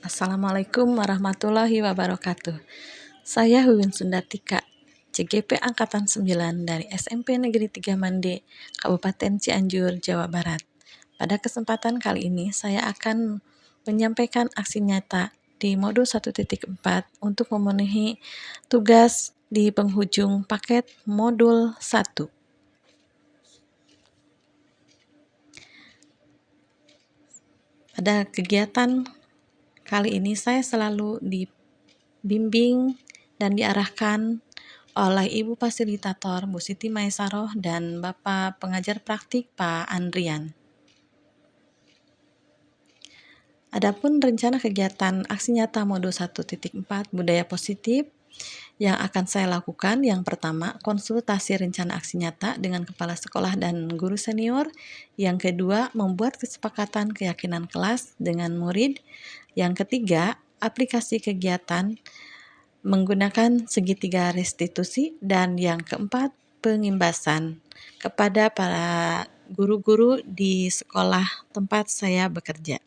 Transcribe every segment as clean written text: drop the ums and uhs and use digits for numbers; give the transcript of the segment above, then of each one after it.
Assalamualaikum warahmatullahi wabarakatuh. Saya Huwin Sundatika, CGP Angkatan 9 dari SMP Negeri 3 Mande, Kabupaten Cianjur, Jawa Barat. Pada kesempatan kali ini, saya akan menyampaikan aksi nyata di modul 1.4 untuk memenuhi tugas di penghujung paket modul 1. Pada kegiatan kali ini saya selalu dibimbing dan diarahkan oleh Ibu Fasilitator Bu Siti Maesaroh dan Bapak Pengajar Praktik Pak Andrian. Adapun rencana kegiatan aksi nyata modul 1.4 budaya positif yang akan saya lakukan, yang pertama, konsultasi rencana aksi nyata dengan kepala sekolah dan guru senior. Yang kedua, membuat kesepakatan keyakinan kelas dengan murid. Yang ketiga, aplikasi kegiatan menggunakan segitiga restitusi. Dan yang keempat, pengimbasan kepada para guru-guru di sekolah tempat saya bekerja.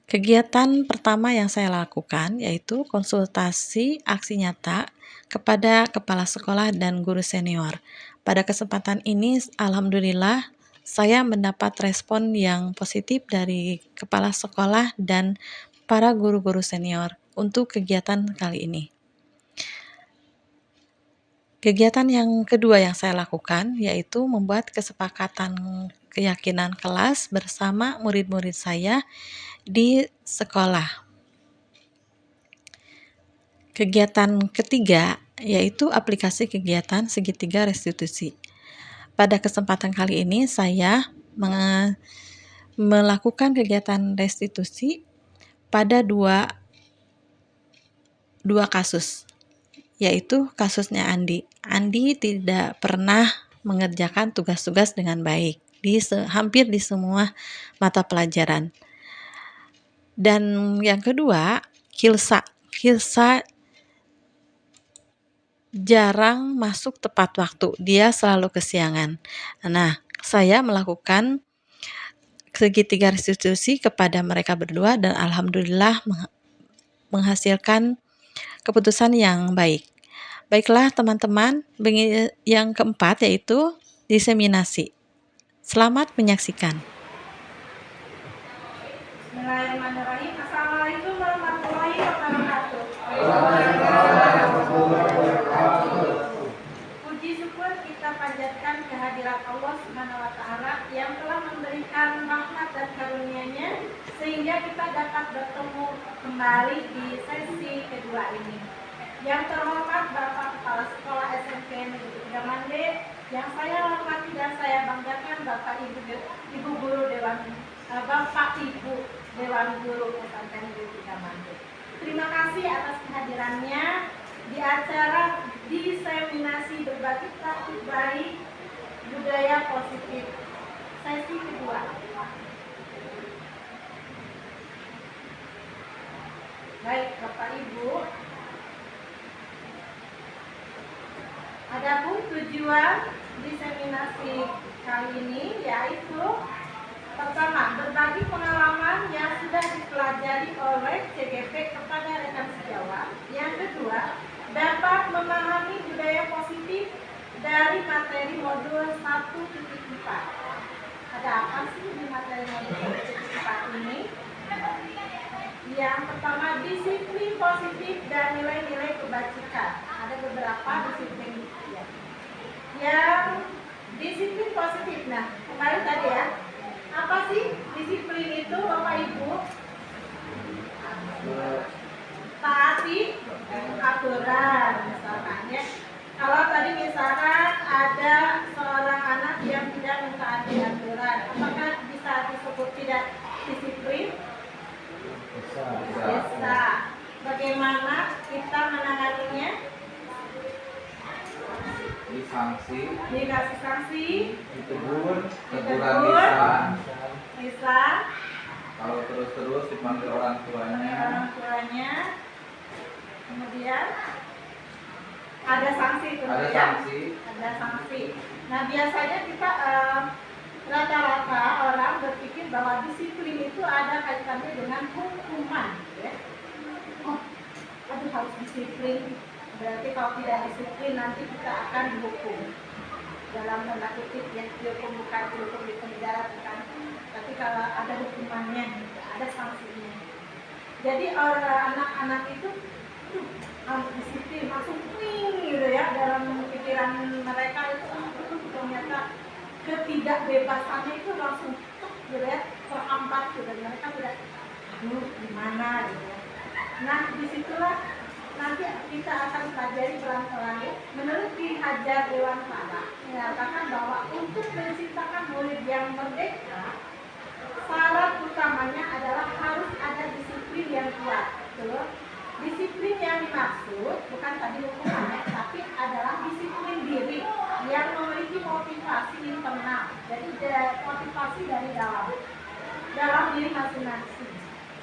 Kegiatan pertama yang saya lakukan yaitu konsultasi aksi nyata kepada kepala sekolah dan guru senior. Pada kesempatan ini, alhamdulillah, saya mendapat respon yang positif dari kepala sekolah dan para guru-guru senior untuk kegiatan kali ini. Kegiatan yang kedua yang saya lakukan yaitu membuat kesepakatan keyakinan kelas bersama murid-murid saya di sekolah. Kegiatan ketiga yaitu aplikasi kegiatan segitiga restitusi. Pada kesempatan kali ini saya melakukan kegiatan restitusi pada dua kasus, yaitu kasusnya Andi. Andi tidak pernah mengerjakan tugas-tugas dengan baik hampir di semua mata pelajaran. Dan yang kedua, Hilsa jarang masuk tepat waktu, dia selalu kesiangan. Nah, saya melakukan segitiga restitusi kepada mereka berdua dan alhamdulillah menghasilkan keputusan yang baik. Baiklah teman-teman, yang keempat yaitu diseminasi. Selamat menyaksikan. Bismillahirrahmanirrahim. Assalamualaikum warahmatullahi wabarakatuh. Puji syukur kita panjatkan kehadirat Allah Subhanahu wa taala yang telah memberikan rahmat dan karunia-Nya sehingga kita dapat bertemu kembali di sesi kedua ini. Yang terhormat Bapak Kepala Sekolah SMP Negeri 3 Mande, yang saya hormati dan saya banggakan Bapak Ibu Guru Bapak Ibu Dewan Guru Pesantren Negeri 3 Mande. Terima kasih atas kehadirannya di acara diseminasi berbagi praktik baik budaya positif sesi kedua. Baik Bapak Ibu, adapun tujuan diseminasi kali ini yaitu pertama, berbagi pengalaman yang sudah dipelajari oleh CGP kepada rekan sejawat. Yang kedua, dapat memahami budaya positif dari materi modul 1.4. Ada apa sih di materi modul 1.4 ini? Yang pertama, disiplin positif dan nilai-nilai kebajikan. Ada beberapa disiplin. Yang disiplin positif. Nah, kemarin tadi ya. Apa sih disiplin itu Bapak Ibu? Taati aturan. Misalkan ya, kalau tadi misalkan ada seorang anak yang tidak mentaati aturan, apakah bisa disebut tidak disiplin? Bisa. Bagaimana kita menanganinya? Dikasih sanksi, ditegur bisa. Kalau terus dipanggil orang tuanya. Kemudian ada sanksi tentu Ada ya. sanksi. Ada sanksi. Nah biasanya kita rata-rata orang berpikir bahwa disiplin itu ada kaitannya dengan hukuman, ya. Oh, aduh harus disiplin. Berarti kalau tidak disiplin nanti kita akan dihukum. Dalam tanda kutip ya, dihukum bukan dihukum di penjara bukan. Tapi kalau ada hukumannya, ada sanksinya. Jadi orang anak-anak itu harus disiplin, langsung wing gitu ya dalam pikiran mereka itu ternyata ketidakbebasannya itu langsung gitu ya terhambat gitu, mereka tidak gimana gitu ya. Nah disitulah nanti kita akan pelajari pelan-pelan ya. Menurut Ki Hajar Dewantara menyatakan bahwa untuk menciptakan murid yang merdeka, syarat utamanya adalah harus ada disiplin yang kuat. Betul? Disiplin yang dimaksud bukan tadi hukumannya, tapi adalah disiplin diri yang memiliki motivasi internal. Jadi motivasi dari dalam diri masing-masing.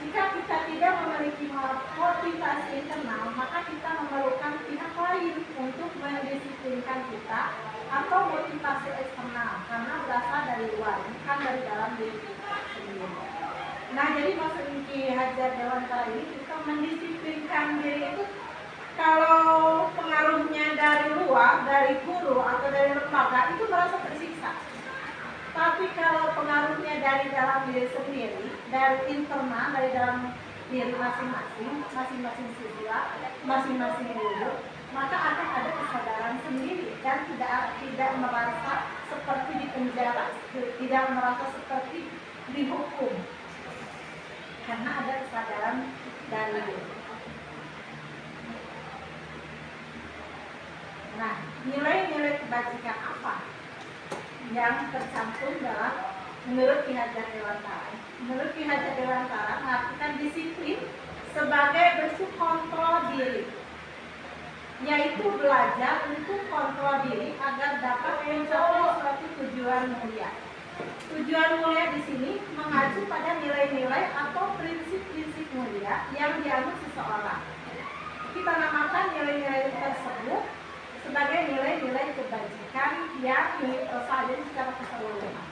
Jika kita tidak memiliki motivasi internal, maka kita memerlukan pihak lain untuk mendisiplinkan kita atau motivasi eksternal karena berasal dari luar, bukan dari dalam diri kita sendiri. Nah, jadi maksud Ki Hajar Dewantara ini kita mendisiplinkan diri itu kalau pengaruhnya dari luar, dari guru atau dari lembaga itu merasa tersiksa. Tapi kalau pengaruhnya dari dalam diri sendiri, dari internal, dari dalam diri masing-masing siswa, masing-masing guru, maka akan ada kesadaran sendiri dan tidak merasa seperti dipenjara, tidak merasa seperti dihukum. Karena ada kesadaran dari diri. Nah, nilai-nilai kebajikan apa yang tercantum dalam menurut Ki Hajar Dewantara? Menurut Ki Hajar Dewantara mengartikan disiplin sebagai bentuk kontrol diri, yaitu belajar untuk kontrol diri agar dapat mencapai suatu tujuan mulia. Tujuan mulia di sini mengacu pada nilai-nilai atau prinsip-prinsip mulia yang dianut seseorang. Kita namakan nilai-nilai tersebut sebagai nilai-nilai kebajikan yang universal, jadi secara keseluruhan.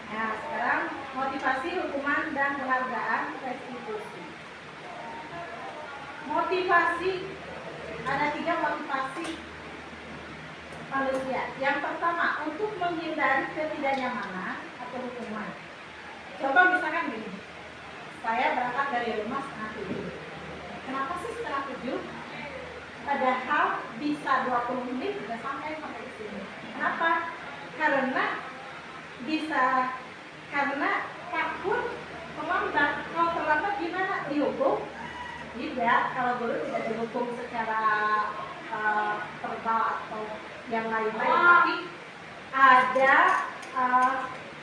Nah, sekarang motivasi, hukuman, dan penghargaan restitusi. Motivasi, ada 3 motivasi manusia. Yang pertama, untuk menghindari ketidaknyamanan atau hukuman. Coba misalkan gini, saya berangkat dari rumah setengah 7. Kenapa sih setengah 7? Padahal bisa 20 menit sudah sampai di sini. Kenapa? Karena takut terlambat. Kalau terlambat gimana? Dihukum? Tidak. Kalau guru tidak dihukum secara verbal atau yang lain-lain, tapi ada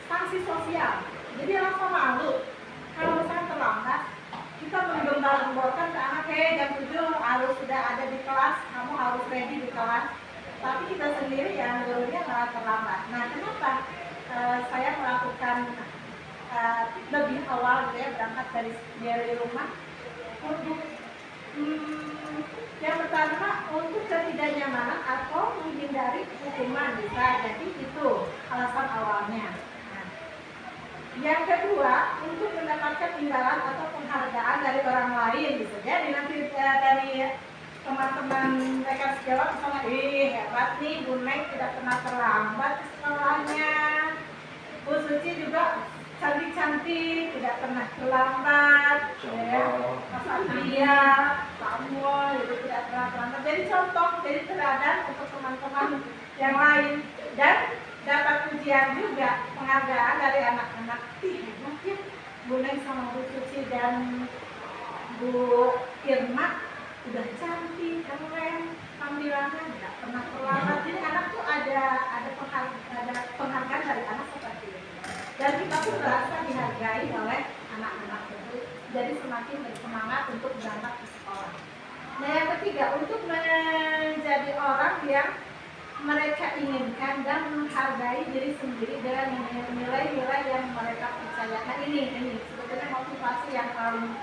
sanksi sosial. Jadi rasa malu. Kalau misalnya terlambat, kita menggembar-gemborkan ke anak, jam 7 harus sudah ada di kelas, kamu harus ready di kelas. Tapi kita sendiri yang gurunya malah terlambat. Nah, kenapa saya melakukan lebih awal gitu ya, berangkat dari rumah untuk yang pertama untuk ketidaknyamanan atau menghindari hukuman bisa, jadi itu alasan awalnya. Yang kedua, untuk mendapatkan imbalan atau penghargaan dari orang lain bisa jadi nanti dari teman-teman rekan sejawat misalnya, hebat nih Bu Nek tidak pernah terlambat ke sekolahnya, Bu Suci juga cantik-cantik tidak pernah terlambat, ya. Mas Adria, Samuel itu tidak pernah terlambat. Jadi contoh, jadi teladan untuk teman-teman yang lain dan dapat pujian juga, penghargaan dari anak-anak. Mungkin Bu Neng sama Bu Suci dan Bu Irma udah cantik, keren, tampilannya nggak pernah terlambat. Jadi anak tuh ada penghargaan dari anak seperti itu. Dan kita pun merasa dihargai oleh anak-anak itu. Jadi semakin bersemangat untuk berangkat ke sekolah. Nah yang ketiga, untuk menjadi orang yang mereka inginkan dan menghargai diri sendiri dengan nilai-nilai yang mereka percaya. Nah ini sebetulnya motivasi yang paling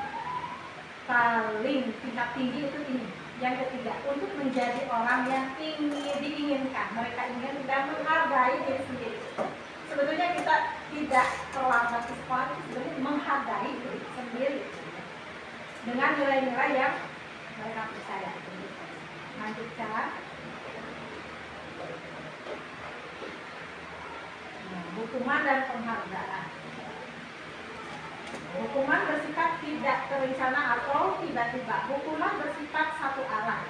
tingkat tinggi itu ini. Yang ketiga, untuk menjadi orang yang diinginkan, mereka ingin dan menghargai diri sendiri. Sebetulnya kita tidak terlambat di sekolah, sebenarnya menghargai diri sendiri dengan nilai-nilai yang mereka percaya. Lanjutkan. Hukuman dan penghargaan. Hukuman bersifat tidak terencana atau tiba-tiba. Hukuman bersifat satu arah.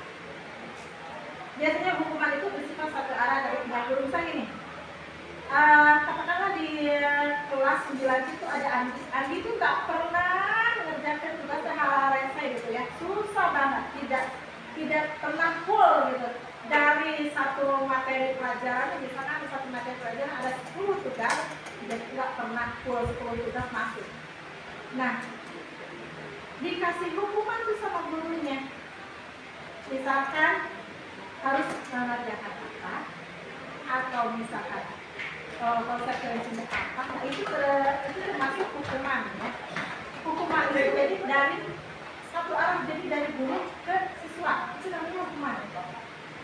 Biasanya hukuman itu bersifat satu arah dari pihak guru. Misalnya gini, katakanlah di kelas 9 itu ada Andi. Andi itu nggak pernah mengerjakan tugasnya hal-hal rese gitu ya. Susah banget, tidak pernah full gitu. Dari satu materi pelajaran, misalkan di satu materi pelajaran ada 10 tugas, jadi nggak pernah full 10 tugas masuk. Nah, dikasih hukuman tuh sama gurunya. Misalkan harus mengerjakan apa, atau misalkan konsekuensinya apa, nah itu termasuk hukuman ya. Hukuman itu jadi dari satu arah, jadi dari guru ke siswa, itu namanya hukuman.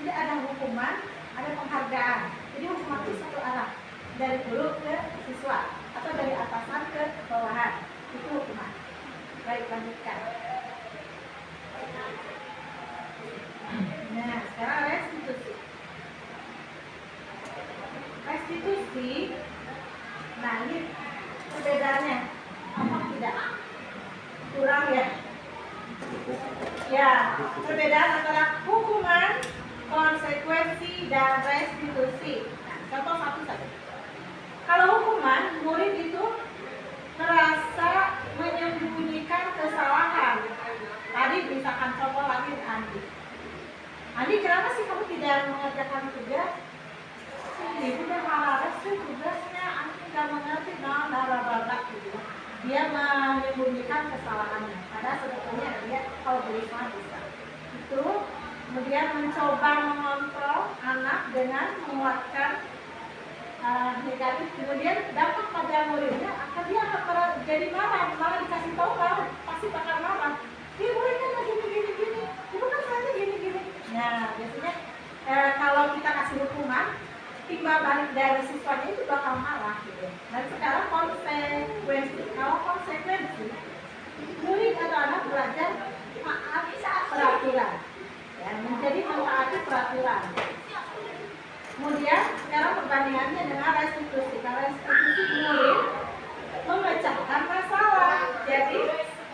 Jadi ada hukuman, ada penghargaan. Jadi hukuman itu satu arah, dari guru ke siswa atau dari atasan ke bawahan. Itu hukuman. Baik, lanjutkan. Nah, sekarang restitusi. Restitusi, nah ini perbedaannya apa tidak? Kurang ya? Ya, perbedaan antara hukuman, konsekuensi, dan restitusi. Nah, contoh satu saja. Kalau hukuman, murid itu merasa menyembunyikan kesalahan. Tadi misalkan contoh lagi Andi, kenapa sih kamu tidak mengerjakan tugas? Ibu udah malas sih tugasnya, Andi nggak mengerti, gitu. Dia menyembunyikan kesalahannya. Padahal sebetulnya dia kalau berusaha bisa. Itu kemudian mencoba mengontrol anak dengan menguatkan negatif, kemudian dapat pada muridnya, akan dia akan jadi marah, malah dikasih tahu malah pasti bakal marah. Dia muridnya lagi gini, itu kan saya gini. Nah biasanya kalau kita kasih hukuman, timbal balik dari siswanya itu bakal marah gitu. Dan sekarang konsekuensi, murid atau anak belajar mentaati peraturan, ya, menjadi mentaati peraturan. Kemudian sekarang perbandingannya dengan restitusi. Kalau restitusi, murid memecahkan masalah. Jadi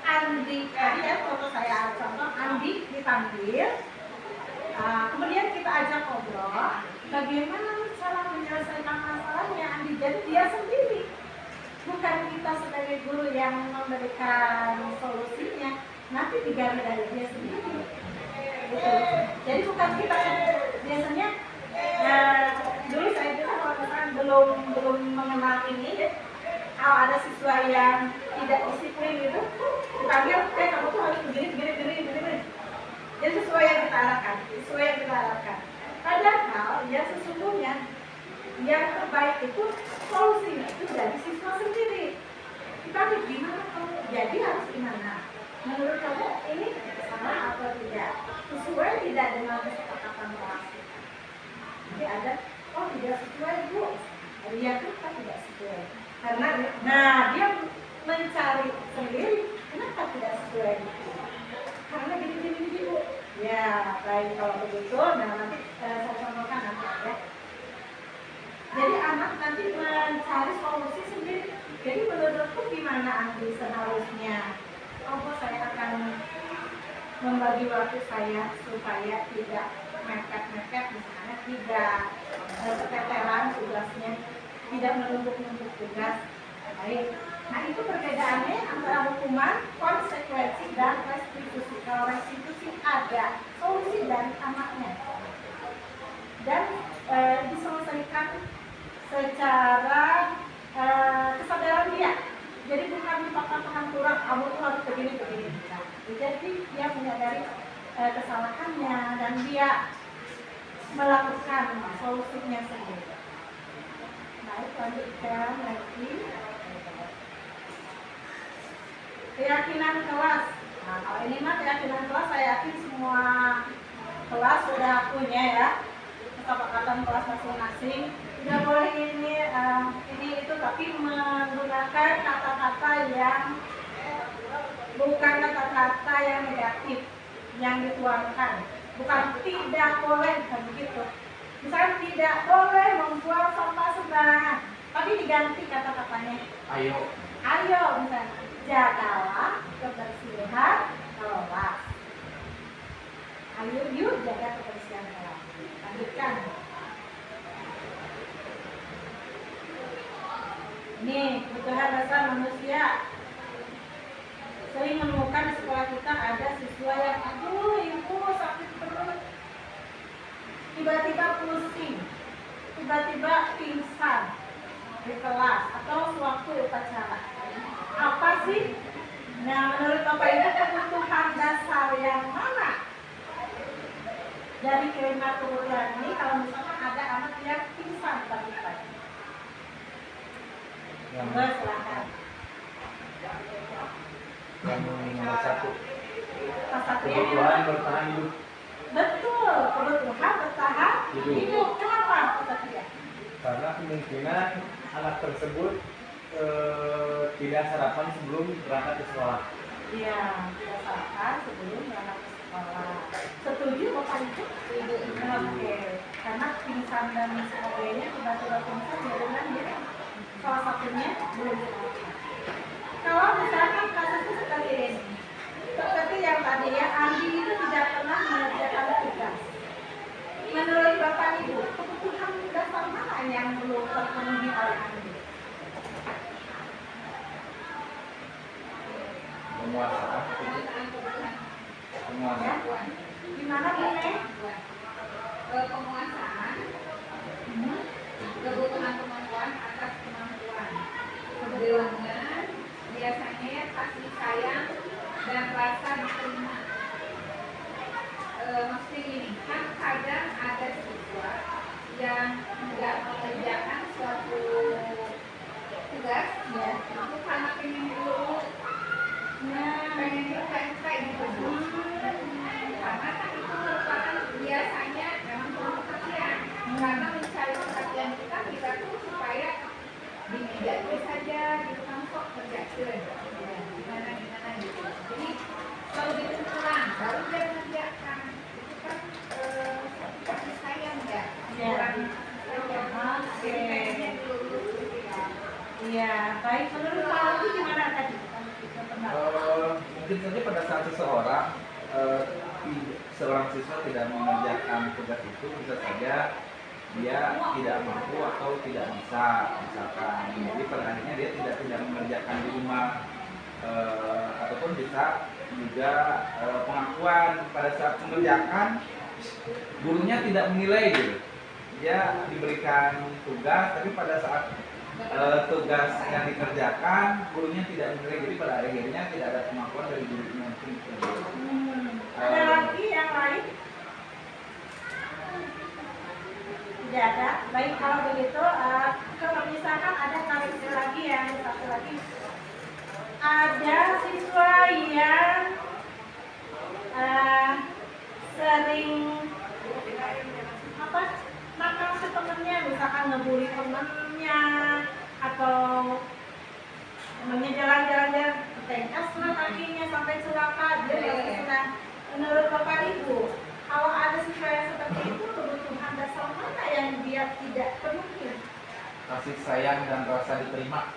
Andi, tadi ya contoh Andi dipanggil, kemudian kita ajak ngobrol, bagaimana cara menyelesaikan masalahnya Andi. Jadi dia sendiri, bukan kita sebagai guru yang memberikan solusinya, nanti digali dari dia sendiri. Gitu. Jadi bukan kita biasanya. Dulu saya juga kalau misalkan belum mengenal ini, kalau ada siswa yang tidak disiplin itu, dipanggil, kamu tuh harus begini. Jadi sesuai yang kita arahkan. Padahal ya sesungguhnya yang terbaik itu solusinya itu dari siswa sendiri. Kita gimana kamu? Jadi harus gimana? Menurut kamu ini salah atau tidak? Sesuai tidak dengan kesepakatan kelas? Jadi ada, tidak sesuai bu, dia kita tidak sesuai karena dia mencari sendiri kenapa tidak sesuai karena gini bu. Ya baik, kalau begitu nanti saya contohkan nanti ya. Jadi anak nanti mencari solusi sendiri. Jadi menurutku gimana Andi seharusnya? Saya akan membagi waktu saya supaya tidak mepet-mepet, misalnya tidak keteteran tugasnya, tidak menumpuk-numpuk tugas. Baik. Nah itu perbedaannya antara hukuman, konsekuensi, dan restitusi. Kalau restitusi ada solusi dari anaknya dan diselesaikan secara kesadaran dia. Jadi bukan dipaksakan kurang, kamu tuh harus begini. Nah, jadi dia menyadari kesalahannya dan dia melakukan solusinya sendiri. Baik, lanjutkan lagi. Keyakinan kelas. Nah, kalau ini mah keyakinan kelas, saya yakin semua kelas sudah punya ya kesepakatan kelas masing-masing. Tidak boleh ini itu, tapi menggunakan kata-kata yang bukan kata-kata yang negatif yang dituangkan. Bukan tidak boleh, bukan begitu. Misalnya tidak boleh membuang sampah sembarangan, tapi diganti kata-katanya. Ayo misalnya, jagalah kebersihan kelas. Ayo yuk jaga kebersihan kelas. Lanjutkan. Nih, kebutuhan dasar manusia. Sering menemukan di sekolah kita ada siswa yang aduh ibu sakit perut, tiba-tiba pusing, tiba-tiba pingsan di kelas atau sewaktu upacara. Apa sih? Nah, menurut Bapak Ibu kebutuhan dasar yang mana? Dari kelima kebutuhan ini, kalau misalkan ada anak yang pingsan pagi-pagi. Silakan. Yang nomor satu, Satunya kebutuhan bertahan hidup. betul, kebutuhan bertahan hidup. Kenapa? Karena kemungkinan anak tersebut tidak sarapan sebelum berangkat ke sekolah. Iya, tidak sarapan sebelum berangkat ke sekolah. Setuju Bapak Ibu? Oke. Karena pingsan dan sebagainya, tiba-tiba pingsan dengan dia salah satunya belum sarapan. Kalau misalkan kasusnya seperti ini, seperti yang tadi ya, Andi itu tidak pernah mengerjakan tugas. Menurut Bapak Ibu, kebutuhan dasar mana yang belum terpenuhi oleh Andi? Penguasaan. Ya. Gimana Bu Neng? Penguasaan, kebutuhan kemampuan atas kemampuan, dengan biasanya kasih sayang dan rasa diterima. Maksudnya gini, kan kadang ada siswa yang nggak mengerjakan suatu tugas, Ya. itu karena pengen dulu, pengen kayak gitu. Karena kan itu merupakan biasanya memang perlu perhatian. Karena mencari perhatian kita tuh supaya di meja itu saja gitu kan, kok kerjakan gimana gitu. Jadi kalau gitu pulang baru dia mengerjakan, itu kan kasih sayang ya. Ya. Jadi kayaknya dulu ya. Iya, baik. Menurut Pak Aldi gimana tadi? Mungkin saja pada saat seorang siswa tidak mengerjakan tugas itu, bisa saja dia tidak mampu atau tidak bisa, misalkan. Jadi pada akhirnya dia tidak mengerjakan di rumah, ataupun bisa juga pengakuan pada saat mengerjakan gurunya tidak menilai gitu. Dia diberikan tugas, tapi pada saat tugas yang dikerjakan gurunya tidak menilai, jadi pada akhirnya tidak ada pengakuan dari gurunya. Ada lagi yang lain? Tidak ada. Baik, kalau begitu, kalau misalkan ada kasus lagi yang satu lagi, ada siswa yang sering nakal ke temennya, misalkan ngebully temennya, atau temennya jalan-jalan tengkas lah kakinya sampai celaka, dia nggak senang. Menurut Bapak Ibu, kalau ada siswa yang seperti itu, kebutuhan dasar mana yang dia tidak penuhi? Kasih sayang dan rasa diterima.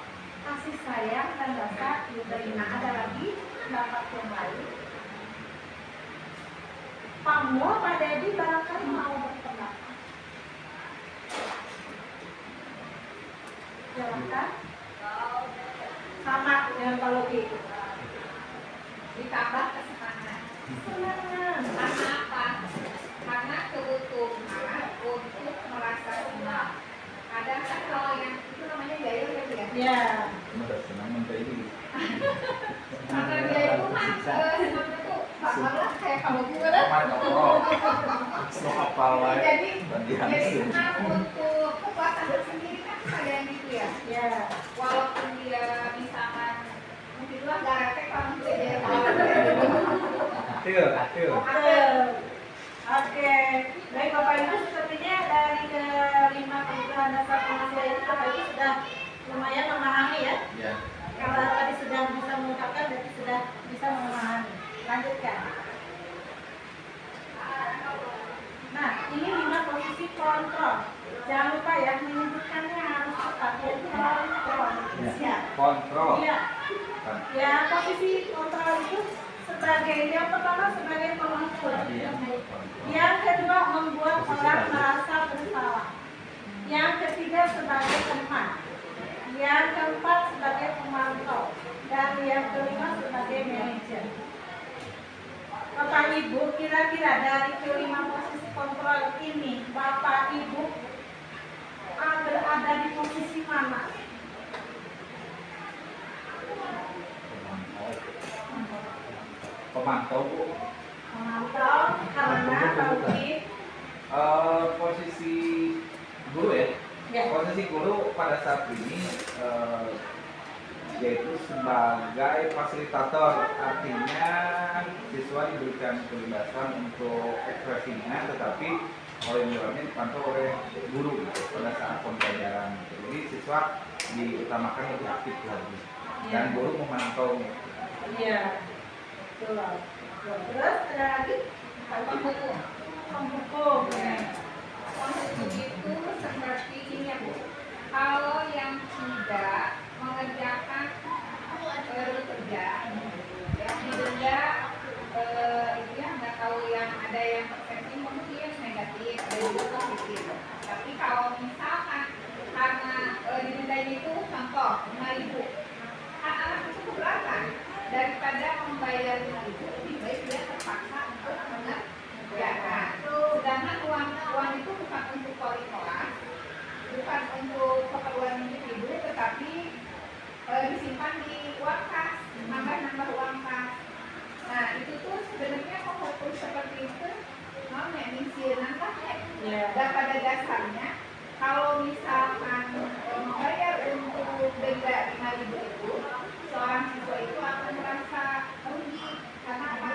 Kasih sayang dan rasa diterima. Ada lagi pendapat yang lain? Pak Mo, Pak Dedi barangkali mau berpendapat. Silakan. Sama dengan Pak Logi. Ditambah kesenangan. Senang. Karena apa? Karena kebutuhan untuk merasa senang. Ada kan kalau yang itu namanya jaya ya? Ya. Senang menteri ini. Karena dia itu mah senangnya tuh malah kayak kalau gimana? Semua hafal wae. Jadi Bagian nah untuk kepuasan sendiri kan ada yang gitu ya. Ya. Walaupun dia misalkan mungkin lah garate kalau dia Atil. Oke, baik Bapak Ibu, sepertinya dari kelima kebutuhan dasar manusia ini Bapak Ibu sudah lumayan memahami ya. Ya. Kalau tadi sudah bisa mengungkapkan, berarti sudah bisa memahami. Lanjutkan. Nah, ini 5 posisi kontrol. Jangan lupa ya, menyebutkannya harus tepat. Yaitu kontrol. Ya. Kontrol. Iya. Ya, posisi kontrol itu sebagai yang pertama sebagai pengukur. Yang kedua membuat orang merasa bersalah. Yang ketiga sebagai teman. Yang keempat sebagai pemantau. Dan yang kelima sebagai manajer. Bapak Ibu, kira-kira dari kelima posisi kontrol ini, Bapak Ibu berada di posisi mana? Pemantau Bu. Pemantau karena Pak Posisi guru ya. Ya. Posisi guru pada saat ini yaitu sebagai fasilitator, artinya siswa diberikan kebebasan untuk ekspresinya, tetapi oleh-olehnya dipantau oleh guru gitu, pada saat pembelajaran. Jadi siswa diutamakan lebih aktif lagi dan guru memantau. Iya, betul. Terus ada lagi pembuku. pembuku. Pembuku itu seperti ini ya Bu. Kalau yang tidak mengerjakan kerja, ya didenda itu ya nggak tahu yang ada yang persepsi mungkin negatif, ada juga positif. Tapi kalau misalkan karena didendanya itu contoh 5.000, anak-anak itu keberatan daripada membayar 5.000, lebih baik dia terpaksa untuk mengerjakan. Sedangkan uang itu bukan untuk kelas, bukan untuk keperluan individu, tetapi disimpan di uang kas, nambah uang kas. Nah itu tuh sebenarnya fokus seperti itu, mau nyisiran lah ya. Dan pada dasarnya kalau misalkan membayar untuk denda 5.000 itu, seorang siswa itu akan merasa rugi karena apa?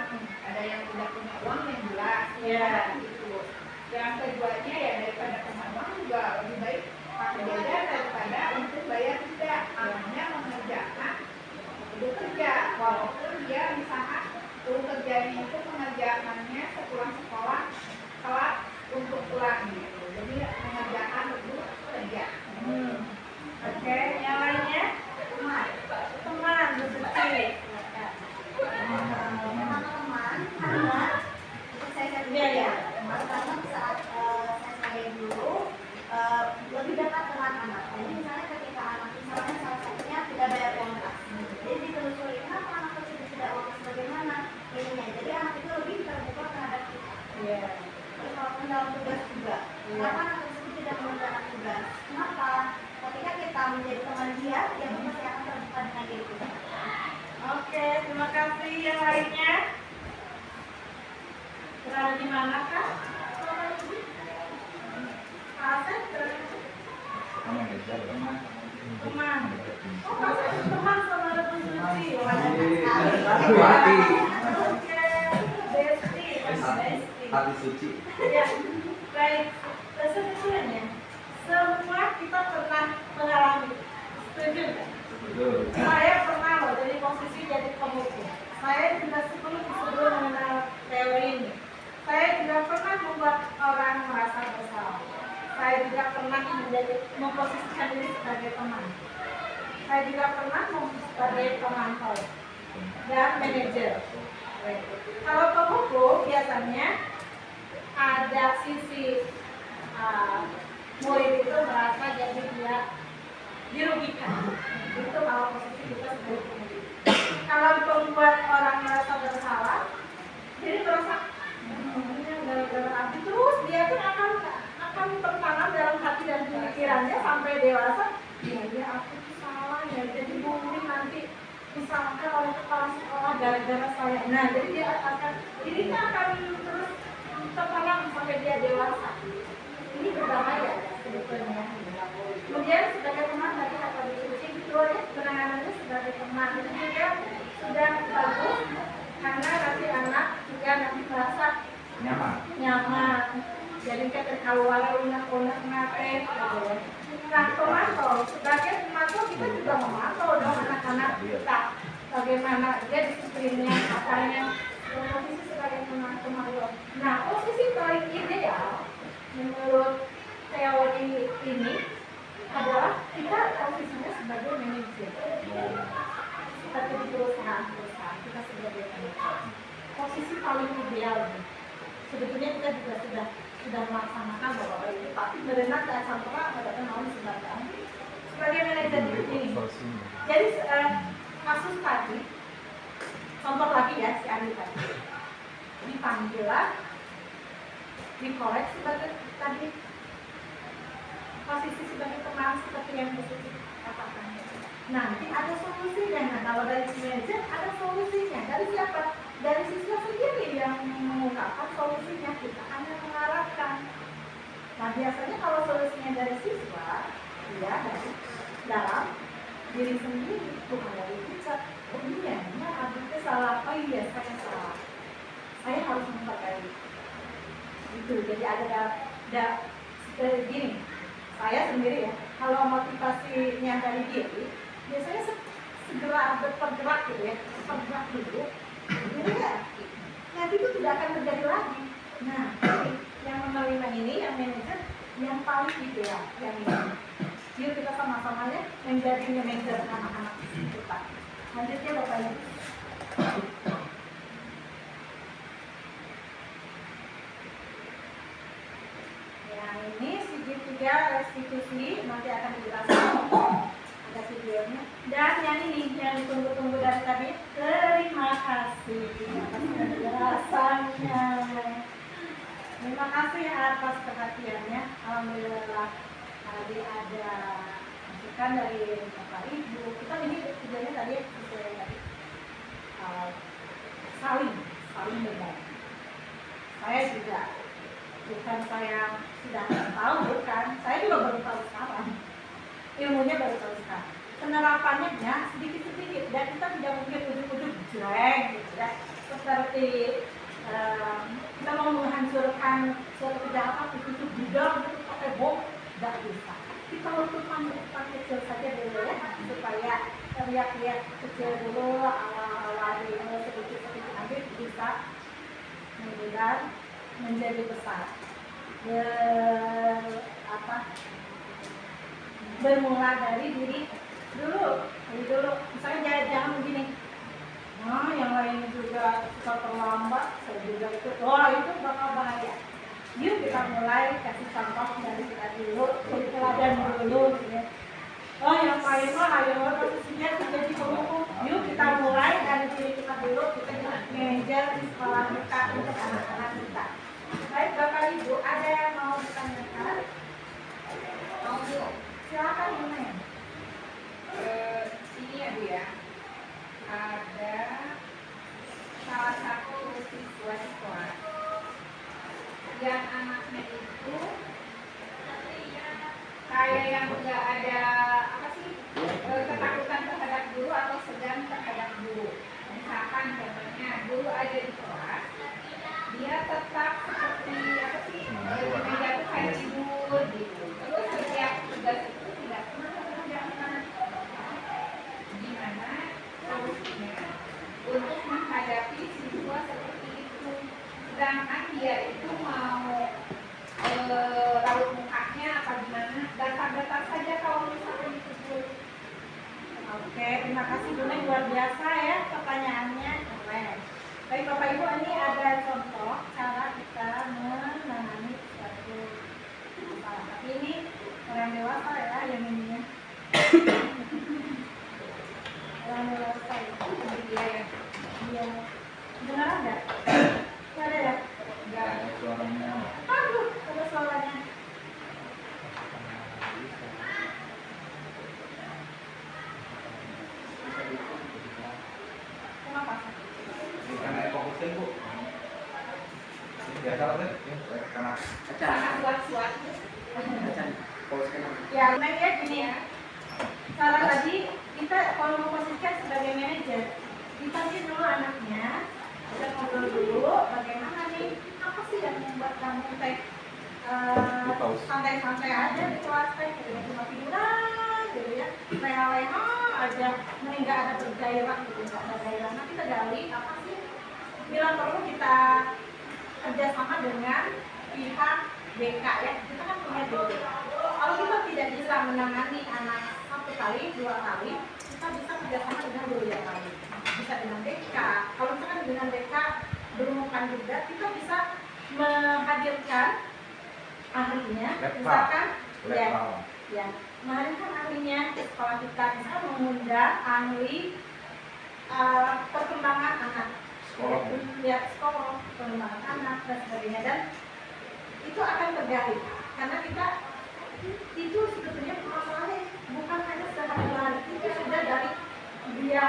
Ada yang tidak punya uang yang jelas, Ya. gitu. Yang keduanya ya daripada teman uang juga lebih baik pakai jajan daripada untuk bayar tidak, hanya mengerjakan itu kerja, walaupun dia misalkan kerjanya itu mengerjakannya sepulang sekolah telat untuk pulang gitu. Jadi mengerjakan itu kerja. Oke, yang lainnya? Teman, betul. Teman-teman karena saya Iya, ya. karena saat saya sebagai guru lebih dekat dengan anak. Jadi misalnya ketika anak misalnya salah satunya tidak bayar uang kas, jadi ditelusuri kenapa anak tersebut tidak uang kas, bagaimana ininya. Jadi anak itu lebih terbuka terhadap kita. Iya. Terus walaupun dalam tugas juga, kenapa anak tersebut tidak mengerjakan tugas? Kenapa? Ketika kita menjadi teman dia pun pasti akan terbuka dengan diri kita. Oke, terima kasih. Yang lainnya? Berada di mana kak? Asep berada di Kamu ngejar teman. teman. Oh, Asep itu teman sama Rebu Suci. Hati. Oke, Besti, Besti. Hati suci. Ya, baik. Sebetulnya semua kita pernah mengalami. Setuju nggak? Betul. Saya pernah loh jadi posisi jadi pembuku. Saya juga sebelum mengenal teori ini. Saya juga pernah membuat orang merasa bersalah. Saya juga pernah memposisikan diri sebagai teman. Saya juga pernah sebagai pemantau dan manajer. Kalau pembuku biasanya ada sisi murid itu merasa jadi dia dirugikan. Itu kalau posisi kita sebagai pembuku. Kalau membuat orang merasa bersalah, jadi merasa gara-gara hati, terus dia tuh akan tertanam dalam hati dan pikirannya sampai dewasa. Ya aku tuh salah ya, jadi mungkin nanti misalkan oleh kepala sekolah gara-gara ada rasa yang, nah jadi dia akan, ini akan terus tertanam sampai dia dewasa. Ini berbahaya sebetulnya. Kemudian sebagai teman tadi kata diskusi betul ya, penanganannya sebagai teman itu juga sudah bagus karena nanti anak juga nanti merasa nyaman. Jadi kita terkawal unak-unak nate gitu ya. Nah, pemantau sebagai pemantau kita juga memantau dong anak-anak kita bagaimana dia disiplinnya, apanya, posisi sebagai pemantau. Nah, posisi paling ideal menurut teori ini adalah kita posisinya sebagai manajer seperti di perusahaan kita sebagai manajer. Posisi paling ideal sebetulnya kita juga sudah melaksanakan bahwa itu, tapi berenang ke sampah pada mau sebagai manajer ini. Jadi kasus tadi, contoh lagi ya si Andi tadi dipanggil lah, dikorek sebagai tadi posisi sebagai teman seperti yang Susi katakan. Nanti ada solusinya. Nah, kalau dari si manajer ada solusinya. Dari siapa? Dari siswa sendiri yang mengungkapkan solusinya. Kita hanya mengarahkan. Nah, biasanya kalau solusinya dari siswa, ya dari dalam diri sendiri, bukan dari kita. Oh iya, abisnya salah. Oh iya, saya salah. Saya harus memperbaiki. Itu. Jadi ada gini. Saya sendiri ya, kalau motivasinya dari diri, biasanya segera bergerak gitu ya, bergerak dulu, jadi ya, nanti itu tidak akan terjadi lagi. Nah, yang menerima ini, yang manajer, yang paling ideal, yang ini. Yuk kita sama-sama ya menjadi manajer anak-anak kita. Lanjutnya Bapak Ibu. Ini segitiga restitusi nanti akan dijelaskan ada videonya. Dan yang ini yang ditunggu-tunggu dari tadi, terima kasih atas penjelasannya. Terima kasih atas perhatiannya. Alhamdulillah tadi ada masukan dari Bapak Ibu. Kita ini tujuannya tadi sesuai tadi saling berbagi. Saya juga bukan saya sudah tahu, bukan, saya juga baru tahu sekarang, ilmunya baru tahu sekarang, penerapannya sedikit-sedikit, dan kita tidak mungkin ujung-ujung jelek gitu ya, seperti kita mau menghancurkan suatu kejahatan itu gudang itu pakai bom, tidak bisa. Kita untuk panjang kecil saja dulu ya, supaya lihat-lihat kecil dulu, awal-awal dulu sedikit-sedikit nanti bisa kemudian menjadi besar. Bermula dari diri dulu. Misalnya jangan begini. Nah, yang lain juga suka terlambat, saya juga itu. Wah, itu bakal bahaya. Yuk kita mulai kasih contoh dari kita dulu, jadi teladan dulu. Ya. Oh, yang lain mah ayo posisinya jadi pemukul. Yuk kita mulai dari diri kita dulu. Kita manajer di sekolah kita untuk anak-anak kita. Baik Bapak Ibu, ada yang mau ditanyakan? Mau Bu? Silakan Bu. Ini ya Bu ya, ada salah satu siswa di kelas yang anaknya itu kayak yang nggak ada apa sih ketakutan terhadap guru atau segan terhadap guru. Misalkan contohnya guru ada di kelas, dia tetap seperti apa sih meja tuh kayak tidur gitu. Terus setiap tugas itu tidak pernah mengerjakan. Gimana solusinya untuk menghadapi siswa seperti itu? Sedangkan dia itu mau raut mukanya apa gimana? Datar-datar saja kalau misalnya itu. Oke, terima kasih Bu Neng, luar biasa ya pertanyaannya. Keren. Baik Bapak Ibu, ini ada contoh cara kita menangani suatu masalah. Tapi ini orang dewasa ya yang ininya. Orang dewasa itu dia ya. Iya. Benar enggak? Enggak ada ya? Enggak. Suaranya. Aduh, ada suaranya. Kenapa? biasa kan karena sangat kuat-kuat. Ya, ya gini ya. Cara tadi kita kalau memposisikan sebagai manajer, dipanggil dulu anaknya, kita ngobrol dulu bagaimana nih, apa sih yang membuat kamu teh santai-santai aja di kelas teh, cuma tiduran gitu ya, leha-leha aja, nggak ada bergairah gitu, nggak ada gairah. Nah kita gali apa sih, bila perlu kita kerjasama dengan pihak BK ya, kita kan punya BK. Kalau kita tidak bisa menangani anak 1 kali, 2 kali, kita bisa kerjasama dengan guru yang lain. Bisa dengan BK. Kalau misalkan dengan BK belum bukan juga, kita bisa menghadirkan ahlinya, misalkan ya, menghadirkan ahlinya ke sekolah kita, bisa mengundang ahli perkembangan anak, lihat sekolah, perkembangan anak dan sebagainya, dan itu akan tergali karena kita itu sebetulnya masalahnya bukan hanya sehari-hari, itu sudah dari dia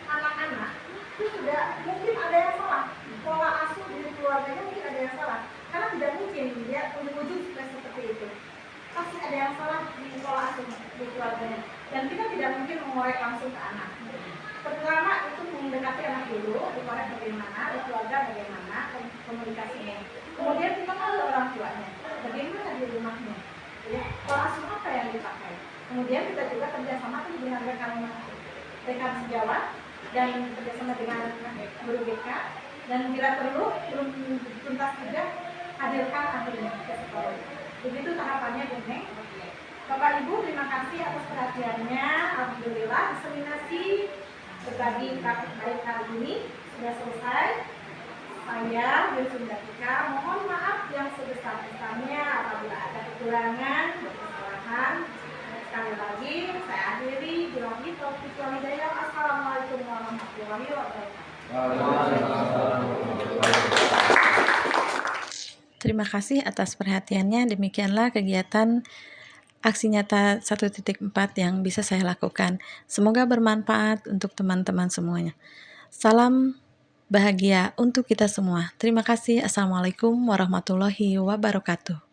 anak-anak itu sudah mungkin ada yang salah, pola asuh di keluarganya mungkin ada yang salah, karena tidak mungkin dia ujung-ujung seperti itu, pasti ada yang salah di pola asuh di keluarganya, dan kita tidak mungkin mengorek langsung ke anak. Pertama itu mendekati anak dulu, dikorek bagaimana, di keluarga bagaimana komunikasinya. Kemudian kita tahu orang tuanya, bagaimana di rumahnya, ya, pola asuh apa yang dipakai. Kemudian kita juga kerjasama dengan rekan sejawat dan kerjasama dengan guru BK, dan bila perlu belum tuntas juga hadirkan ahlinya ke sekolah. Begitu tahapannya, Bu Neng. Bapak Ibu, terima kasih atas perhatiannya. Alhamdulillah diseminasi berbagi praktik baik kali ini sudah selesai. Saya Yusuf Datika, mohon maaf yang sebesar-besarnya apabila ada kekurangan atau kesalahan. Sekali lagi saya akhiri, billahi taufiq wal hidayah. Assalamualaikum warahmatullahi wabarakatuh. Terima kasih atas perhatiannya. Demikianlah kegiatan aksi nyata 1.4 yang bisa saya lakukan. Semoga bermanfaat untuk teman-teman semuanya. Salam bahagia untuk kita semua. Terima kasih. Assalamualaikum warahmatullahi wabarakatuh.